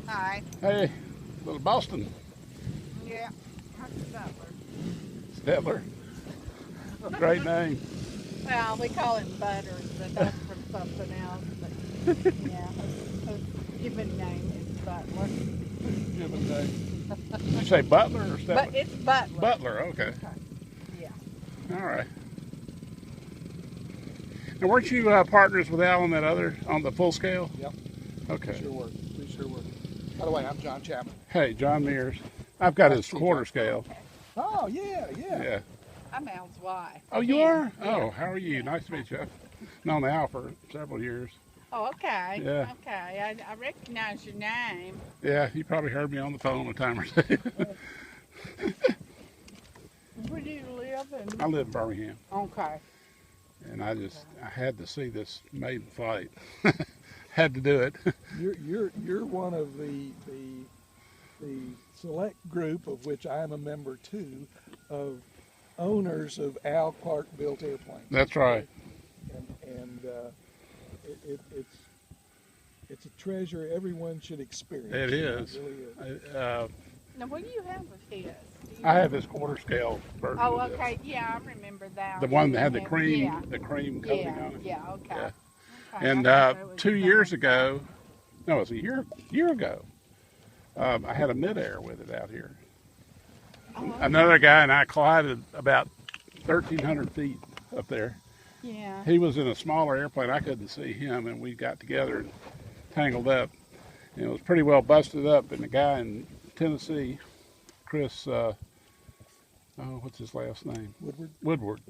Hi. Hey, little Boston. Yeah. That's Stetler. Great name. Well, we call him Butters, but that's from something else. But yeah, his given name is Butler. Given name. Did you say Butler or Stetler? But it's Butler. Butler, okay. Okay. Yeah. All right. And weren't you partners with Al on that other, on the full scale? Yep. Okay. We sure were. By the way, I'm John Chapman. Hey, John Mears. I've got Nice his to see you, quarter John. scale. Oh, yeah. Yeah. I'm Al's wife. Oh, you Yeah. are? Yeah. Oh, how are you? Nice to meet you. I've known Al for several years. Oh, okay. Yeah. Okay. I recognize your name. Yeah, you probably heard me on the phone a time or two. Where do you live? I live in Birmingham, Okay. and I had to see this Maiden flight. Had to do it. You're one of the select group, of which I am a member too, of owners of Al Clark built airplanes. That's right. And it's a treasure everyone should experience. It is. It really is. Now, what do you have with his? I have this quarter scale version. Oh, of this. okay. Yeah, I remember that. The one that had the Yeah. cream, Yeah. the cream coating Yeah. on it. Yeah. Okay. Yeah. Okay, And I thought it was 2 years something. ago, no, it was a year ago. I had a midair with it out here. Oh, okay. Another guy and I collided about 1,300 feet up there. Yeah. He was in a smaller airplane. I couldn't see him, and we got together and tangled up. And it was pretty well busted up. And the guy in Tennessee, Chris, what's his last name? Woodward.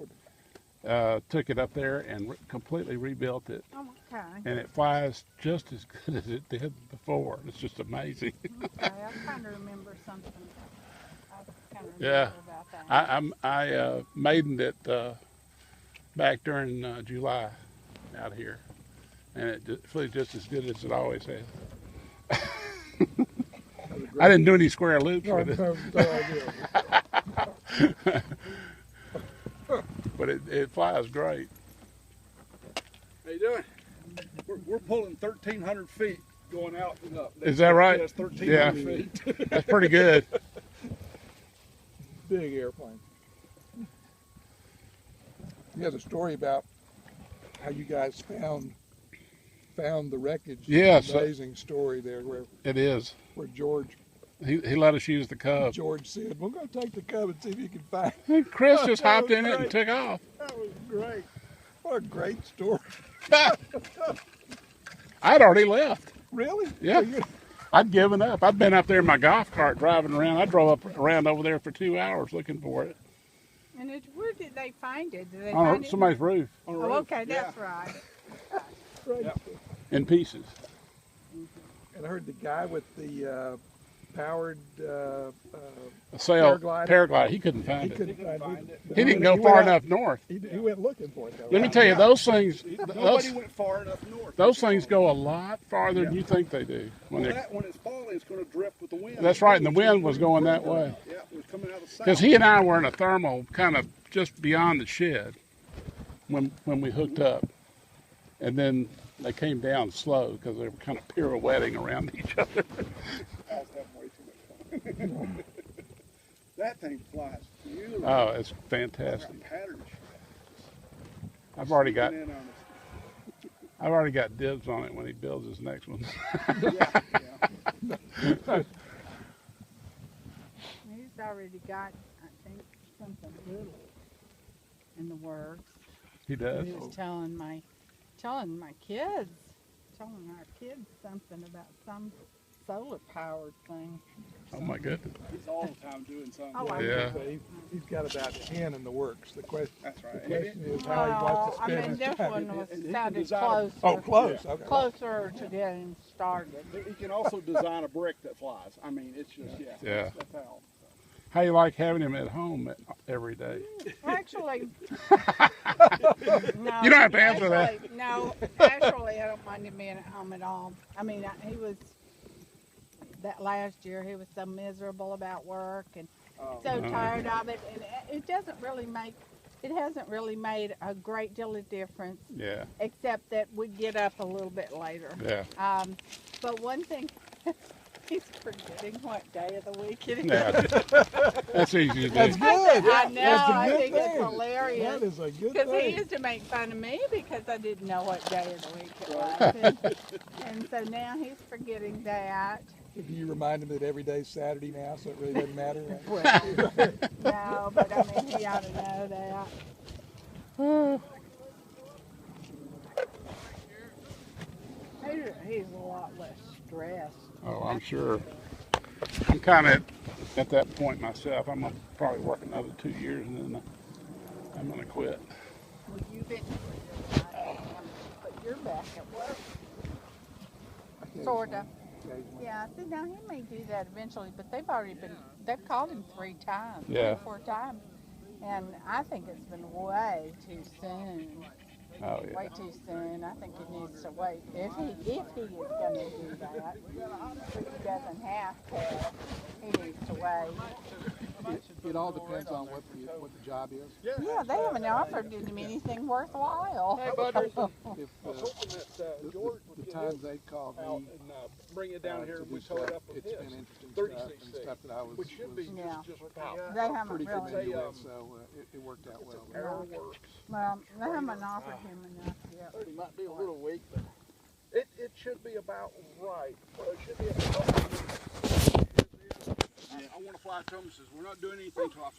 Took it up there and completely rebuilt it. Oh, okay. And it flies just as good as it did before. It's just amazing. Okay. I kind of remember something. I kind of remember Yeah. about that. I maidened it back during July out here, and it flew just as good as it always has. I didn't do any square loops with it, but it flies great. How you doing? We're pulling 1,300 feet going out and up. Is that right? Yes, 1,300 Yeah. feet. That's pretty good. Big airplane. You had a story about how you guys found the wreckage. Yes. Amazing story there It is. where George He let us use the Cub. said, "We're going to take the Cub and see if you can find it." And Chris just That hopped was in it and great. took off. That was great. What a great story. I'd already left. Really? Yeah. I'd given up. I'd been up there in my golf cart driving around. I drove up around over there for 2 hours looking for it And where did they find it? Did they on find it? somebody's roof On the Oh, roof. okay. That's right. Great. Yep. in pieces. And I heard the guy with the powered A sail Paraglider? paraglide. He couldn't find he it. couldn't couldn't find find it. it. He didn't go went far out- enough north. He went looking for it though. Let me right? tell you, those things, Nobody went far enough north. those things go a lot farther than you think they do. When Well, they're, when it's falling, it's going to drift with the wind. that's right, and the wind was going that way. Yeah, it was coming out of the south. Because he and I were in a thermal kind of just beyond the shed when we hooked up, and then they came down slow because they were kind of pirouetting around each other. I was having way too much fun. That thing flies beautifully. Oh, it's It's fantastic. got patterns. I've already got Sneaking in on I've already got dibs on it when he builds his next one. us. Yeah, yeah. He's already got, I think, something little in the works. He does. He was telling my telling our kids something about some solar powered thing. Oh my goodness. He's all the time doing something. Oh, I Yeah. But he's got about 10 in the works. The question That's right. is how he wants to I spend mean, his this time. one was And he can sounded design- closer. Oh, close. Okay. Closer to getting started. He can also design a brick that flies. I mean, it's just, yeah. Yeah. That's how. How you like having him at home every day? Actually, no. You don't have to answer that. actually, No, actually, I don't mind him being at home at all. I mean, he was, that last year, he was so miserable about work and so tired of it. And it hasn't really made a great deal of difference, Yeah, except that we get up a little bit later. yeah. But one thing He's forgetting what day of the week it is. Yeah, that's easy to That's do. good. I know, That's a I good think it's thing. hilarious. That is a good Because he thing. used to make fun of me because I didn't know what day of the week it was. And so now he's forgetting that. Do you remind him that every day's Saturday now, so it really doesn't matter? Well, no, but I mean, he ought to know that. He's a lot less stressed. Oh, I'm sure. I'm kind of at that point myself. I'm gonna probably work another 2 years and then I'm gonna quit. Well, you've been, but you're back at work. Sorta. Yeah, see, now he may do that eventually, but they've called him 3 times, Yeah. 3 or 4 times. And I think it's been way too soon. Oh yeah. Way too soon. I think he needs to wait. If he is going to do that, which he doesn't have to, he needs to wait. It all depends on what the job is. Yeah, they haven't offered him anything worthwhile. Hey, bud, If I was hoping that George would the get times they called out me and bring it down here to and do we tow it stuff, up with it's his. been interesting 36 stuff and stuff that I was which should be Yeah. just about They haven't pretty really. familiar with, so it worked out well. Arrow works. Well, they haven't offered him enough yet. It might be a little weak, but it should be about right. Well, it should be about. I want to fly to him and says, we're not doing anything till I fly.